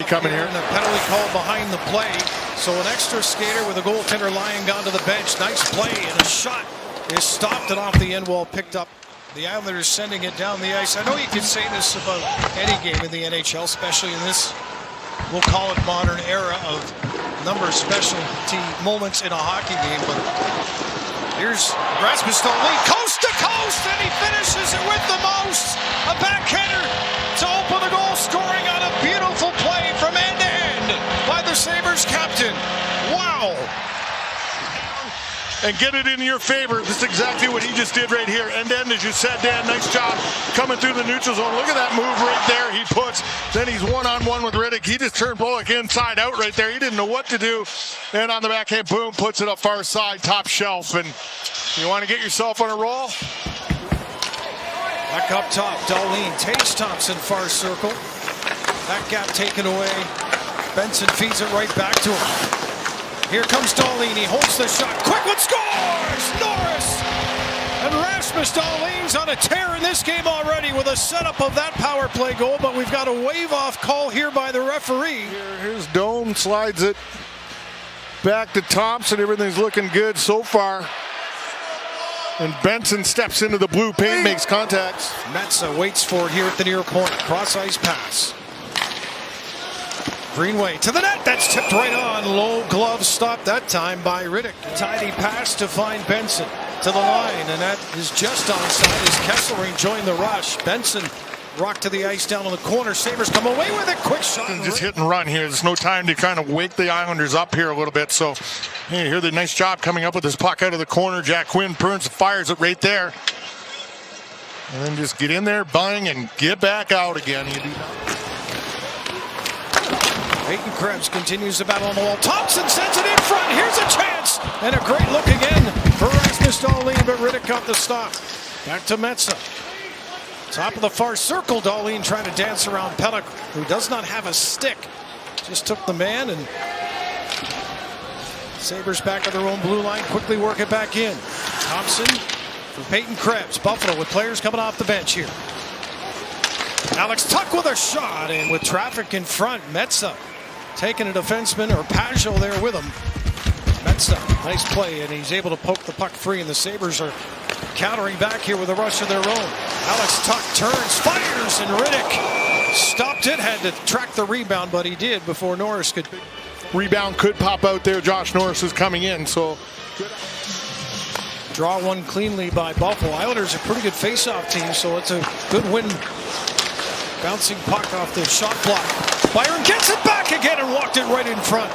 coming here. And a penalty called behind the play. So an extra skater with a goaltender lying down to the bench. Nice play, and a shot is stopped and off the end wall, picked up. The Islanders sending it down the ice. I know you could say this about any game in the NHL, especially in this, we'll call it modern era of number of specialty moments in a hockey game, but here's Rasmus Dahlin, coast to coast, and he finishes it with the most. A backhander to open the goal, scoring on a beautiful play from end to end by the Sabres captain. Wow. And get it in your favor. This is exactly what he just did right here. And then, as you said, Dan, nice job coming through the neutral zone. Look at that move right there. He puts, then he's one-on-one with Rittich. He just turned Bullock inside out right there. He didn't know what to do. And on the backhand, boom, puts it up far side, top shelf. And you want to get yourself on a roll? Back up top, Dahlin, Tage Thompson, far circle. That gap taken away. Benson feeds it right back to him. Here comes Dahlin, he holds the shot, quick one, scores! Norris! And Rasmus Dahlin's on a tear in this game already with a setup of that power play goal, but we've got a wave-off call here by the referee. Here's Doan, slides it back to Thompson. Everything's looking good so far. And Benson steps into the blue paint, makes contact. Metsa waits for it here at the near point, cross-ice pass. Greenway to the net, that's tipped right on. Low glove stop that time by Rittich. Tidy pass to find Benson to the line, and that is just onside as Kesselring joined the rush. Benson rocked to the ice down on the corner. Sabres come away with it, quick shot. And just hit and run here. There's no time to kind of wake the Islanders up here a little bit. So hey, here the nice job coming up with this puck out of the corner. Jack Quinn Burns fires it right there. And then just get in there, bang, and get back out again. Peyton Krebs continues the battle on the wall. Thompson sends it in front. Here's a chance. And a great look again for Rasmus Dahlin, but Rittich got the stop. Back to Metsa. Top of the far circle. Dahlin trying to dance around Pelech, who does not have a stick. Just took the man, and Sabres back at their own blue line. Quickly work it back in. Thompson for Peyton Krebs. Buffalo with players coming off the bench here. Alex Tuch with a shot, and with traffic in front, Metsa taking a defenseman, or Pajot there with him. Metsa, nice play, and he's able to poke the puck free, and the Sabres are countering back here with a rush of their own. Alex Tuch turns, fires, and Rittich stopped it, had to track the rebound, but he did before Norris could. Rebound could pop out there. Josh Norris is coming in, so. Draw one cleanly by Buffalo. Islanders are a pretty good face-off team, so it's a good win. Bouncing puck off the shot block. Byron gets it back again and walked it right in front.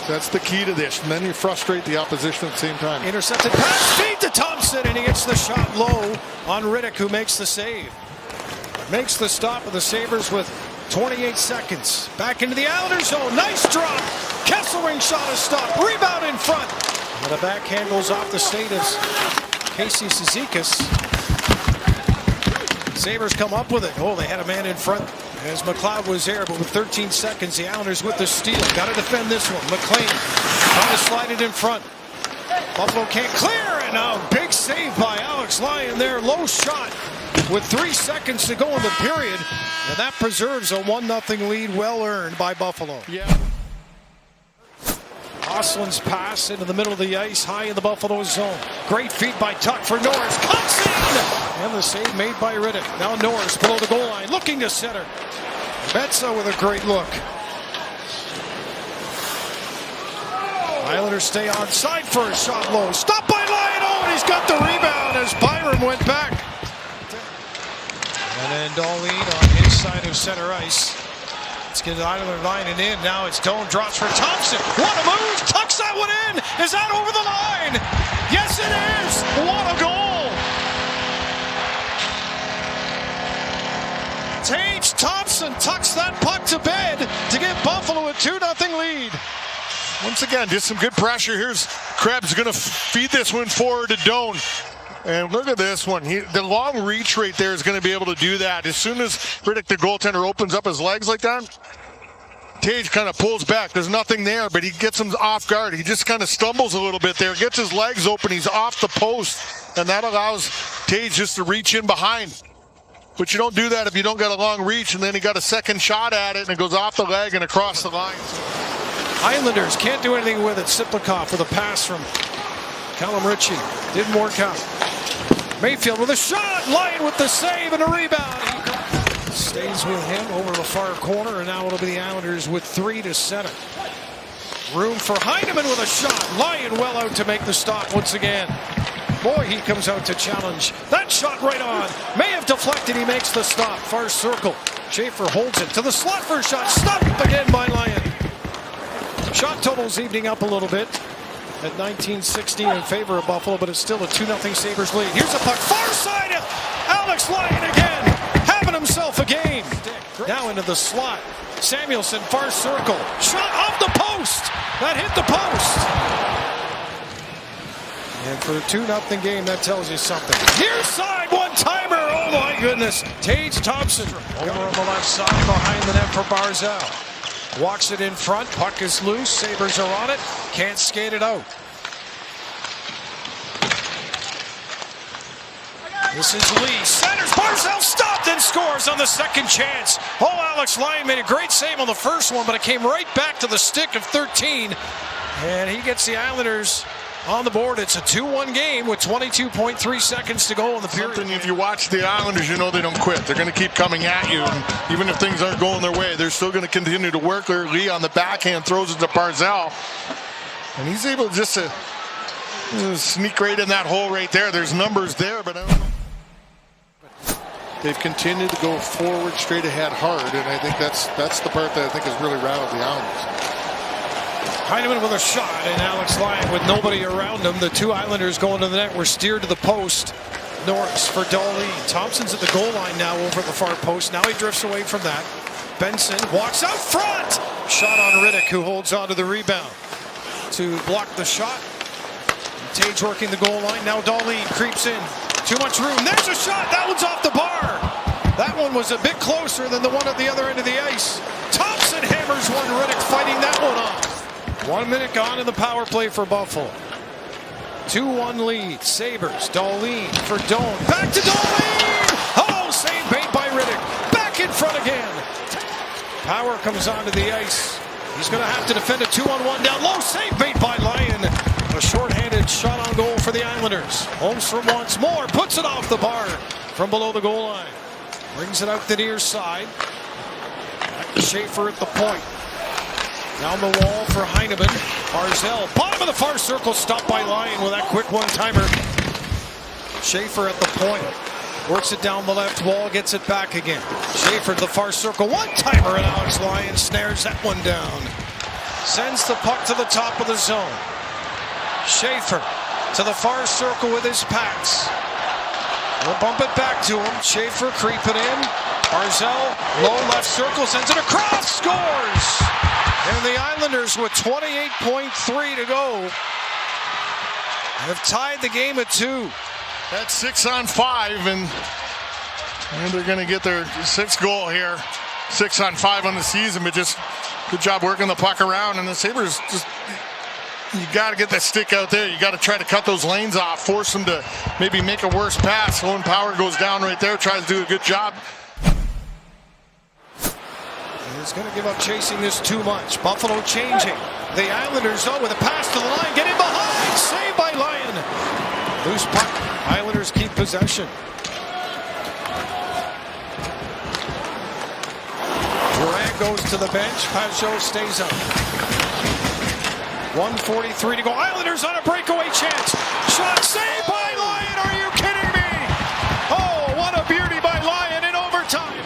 That's the key to this. And then you frustrate the opposition at the same time. Intercepted pass, feed to Thompson, and he gets the shot low on Rittich, who makes the save. Makes the stop of the Sabres with 28 seconds. Back into the Islanders zone. Nice drop. Kesselring shot a stop. Rebound in front. And the backhand goes off the state of Casey Cizikas. Sabres come up with it. Oh, they had a man in front as McLeod was there, but with 13 seconds, the Islanders with the steal. Got to defend this one. McLean trying to slide it in front. Buffalo can't clear, and now big save by Alex Lyon there. Low shot with 3 seconds to go in the period, and that preserves a 1-0 lead, well earned by Buffalo. Yeah. Oslin's pass into the middle of the ice, high in the Buffalo zone. Great feed by Tuch for Norris. Cuts in! And the save made by Rittich. Now Norris below the goal line, looking to center. Metsa with a great look. Islanders stay on side for a shot low. Stopped by Lyon. Oh, and he's got the rebound as Byron went back. And then Dahlin on his side of center ice. Let's get Islanders lining in. Now it's Doan, drops for Thompson. What a move! Tucks that one in! Is that over the line? Yes, it is! What a goal! Tage Thompson tucks that puck to bed to give Buffalo a 2-0 lead. Once again, just some good pressure. Here's Krebs going to feed this one forward to Doan. And look at this one. The long reach right there is going to be able to do that. As soon as Rittich, the goaltender, opens up his legs like that, Tage kind of pulls back. There's nothing there, but he gets him off guard. He just kind of stumbles a little bit there, gets his legs open. He's off the post, and that allows Tage just to reach in behind. but you don't do that if you don't got a long reach, and then he got a second shot at it, and it goes off the leg and across the line. Islanders can't do anything with it. Siplikov with a pass from Callum Ritchie. Didn't work out. Mayfield with a shot. Lyon with the save and a rebound. Stays with him over the far corner, and now it'll be the Islanders with 3 to center. Room for Heineman with a shot. Lyon well out to make the stop once again. Boy, he comes out to challenge. That shot right on. May have deflected. He makes the stop. Far circle. Schaefer holds it to the slot for a shot. Stopped again by Lyon. Shot totals evening up a little bit at 19-16 in favor of Buffalo, but it's still a 2-0 Sabres lead. Here's a puck. Far side. Alex Lyon again. Having himself a game. Now into the slot. Samuelson, far circle. Shot off the post. That hit the post. And for a 2-0 game, that tells you something. Near side, one-timer. Oh, my goodness. Tage Thompson over on the left side behind the net for Barzal. Walks it in front. Puck is loose. Sabres are on it. Can't skate it out. This is Lee. Centers. Barzal stopped and scores on the second chance. Oh, Alex Lyon made a great save on the first one, but it came right back to the stick of 13. And he gets the Islanders on the board. It's a 2-1 game with 22.3 seconds to go in the period. If you watch the Islanders, you know they don't quit. They're going to keep coming at you. And even if things aren't going their way, they're still going to continue to work. Lee on the backhand throws it to Barzal. And he's able just to sneak right in that hole right there. There's numbers there, but I don't know. They've continued to go forward, straight ahead, hard. And I think that's the part that I think has really rattled the Islanders. Heineman with a shot, and Alex Lyon with nobody around him. The two Islanders going to the net were steered to the post. Norris for Dahlin. Thompson's at the goal line now over at the far post. Now he drifts away from that. Benson walks out front. Shot on Riddick, who holds on to the rebound to block the shot. Tage working the goal line. Now Dahlin creeps in. Too much room. There's a shot. That one's off the bar. That one was a bit closer than the one at the other end of the ice. Thompson hammers one. Riddick fighting that one off. 1 minute gone in the power play for Buffalo. 2-1 lead. Sabres. Dahlin for Doan. Back to Dahlin. Oh, save made by Riddick. Back in front again. Power comes onto the ice. He's going to have to defend a 2-on-1 down low. Save made by Lyon. A shorthanded shot on goal for the Islanders. Holmstrom once more. Puts it off the bar from below the goal line. Brings it out the near side. Back to Schaefer at the point. Down the wall for Heineman. Barzal, bottom of the far circle, stopped by Lyon with that quick one-timer. Schaefer at the point. Works it down the left wall, gets it back again. Schaefer to the far circle, one-timer, and Alex Lyon snares that one down. Sends the puck to the top of the zone. Schaefer to the far circle with his pass. We'll bump it back to him. Schaefer creeping in. Barzal, low left circle, sends it across, scores! And the Islanders, with 28.3 to go, have tied the game at 2. That's 6 on 5, and they're going to get their 6th goal here. 6 on 5 on the season, but just good job working the puck around. And the Sabres, just you got to get that stick out there. You got to try to cut those lanes off, force them to maybe make a worse pass. Owen Power goes down right there, tries to do a good job. He's going to give up chasing this too much. Buffalo changing. The Islanders, though, with a pass to the line. Get in behind. Saved by Lyon. Loose puck. Islanders keep possession. Durant goes to the bench. Pajot stays up. 1:43 to go. Islanders on a breakaway chance. Shot saved by Lyon. Are you kidding me? Oh, what a beauty by Lyon in overtime.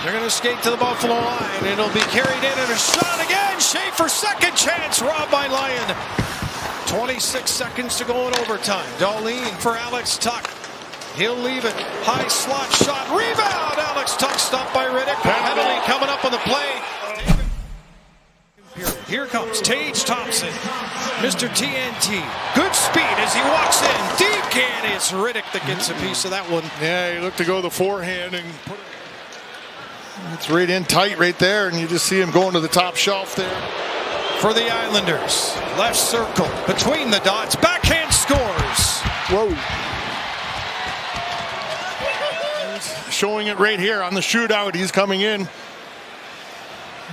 They're going to skate to the Buffalo line. It'll be carried in and a shot again. Schaefer, second chance, robbed by Lyon. 26 seconds to go in overtime. Dahlin for Alex Tuch. He'll leave it. High slot shot. Rebound. Alex Tuch stopped by Riddick. Penalty coming up on the play. Here comes Tage Thompson. Mr. TNT. Good speed as he walks in. Deep can. It's Riddick that gets a piece of that one. Yeah, he looked to go the forehand and put it. It's right in tight right there, and you just see him going to the top shelf there. For the Islanders, left circle, between the dots, backhand scores. Whoa. showing it right here on the shootout. He's coming in.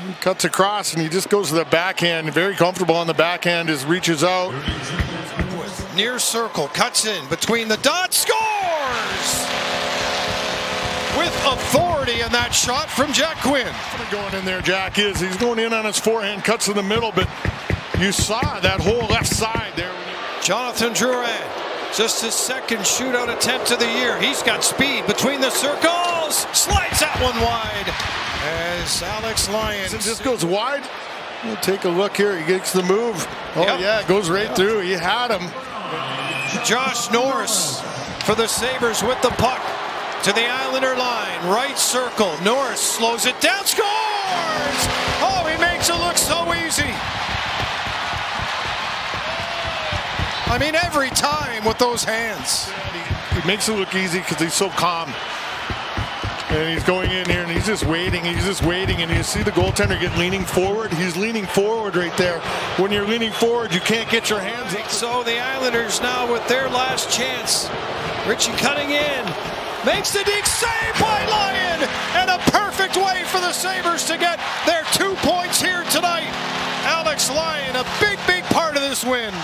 He cuts across and he just goes to the backhand. Very comfortable on the backhand. Just reaches out. Near circle, cuts in between the dots, scores! With authority in that shot from Jack Quinn. Going in there, Jack is. He's going in on his forehand, cuts in the middle, but you saw that whole left side there. Jonathan Drouin, just his second shootout attempt of the year. He's got speed between the circles, slides that one wide as Alex Lyons. It just goes wide. We'll take a look here. He gets the move. Oh, Yep. yeah, it goes right through. He had him. Josh Norris for the Sabres with the puck to the Islander line. Right circle. Norris slows it down. Scores! Oh, he makes it look so easy. I mean, every time with those hands. He makes it look easy because he's so calm. And he's going in here and he's just waiting. He's just waiting. And you see the goaltender get leaning forward. He's leaning forward right there. When you're leaning forward, you can't get your hands up. So the Islanders now with their last chance. Richie cutting in. Makes the deep save by Lyon. And a perfect way for the Sabres to get their 2 points here tonight. Alex Lyon, a big, big part of this win.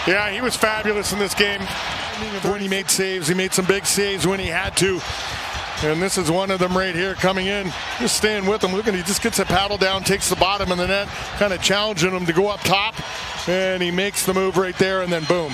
Yeah, he was fabulous in this game. When he made saves, he made some big saves when he had to. And this is one of them right here coming in. Just staying with him. Look at, he just gets a paddle down, takes the bottom of the net, kind of challenging him to go up top. And he makes the move right there, and then boom.